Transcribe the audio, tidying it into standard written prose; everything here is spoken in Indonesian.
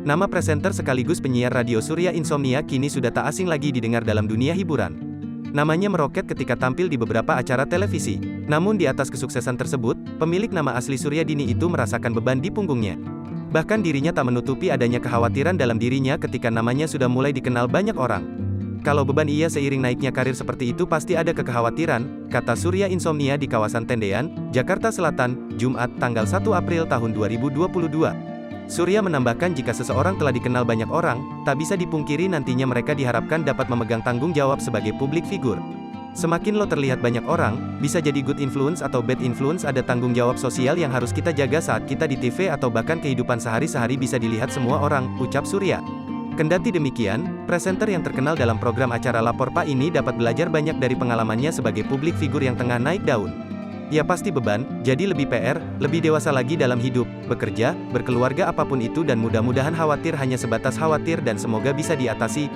Nama presenter sekaligus penyiar radio Surya Insomnia kini sudah tak asing lagi didengar dalam dunia hiburan. Namanya meroket ketika tampil di beberapa acara televisi. Namun di atas kesuksesan tersebut, pemilik nama asli Surya Dini itu merasakan beban di punggungnya. Bahkan dirinya tak menutupi adanya kekhawatiran dalam dirinya ketika namanya sudah mulai dikenal banyak orang. Kalau beban ia seiring naiknya karir seperti itu pasti ada kekhawatiran, kata Surya Insomnia di kawasan Tendean, Jakarta Selatan, Jumat, tanggal 1 April tahun 2022. Surya menambahkan jika seseorang telah dikenal banyak orang, tak bisa dipungkiri nantinya mereka diharapkan dapat memegang tanggung jawab sebagai publik figur. Semakin lo terlihat banyak orang, bisa jadi good influence atau bad influence, ada tanggung jawab sosial yang harus kita jaga saat kita di TV atau bahkan kehidupan sehari-hari bisa dilihat semua orang, ucap Surya. Kendati demikian, presenter yang terkenal dalam program acara Lapor Pak ini dapat belajar banyak dari pengalamannya sebagai publik figur yang tengah naik daun. Ya pasti beban, jadi lebih PR, lebih dewasa lagi dalam hidup, bekerja, berkeluarga apapun itu dan mudah-mudahan khawatir hanya sebatas khawatir dan semoga bisa diatasi.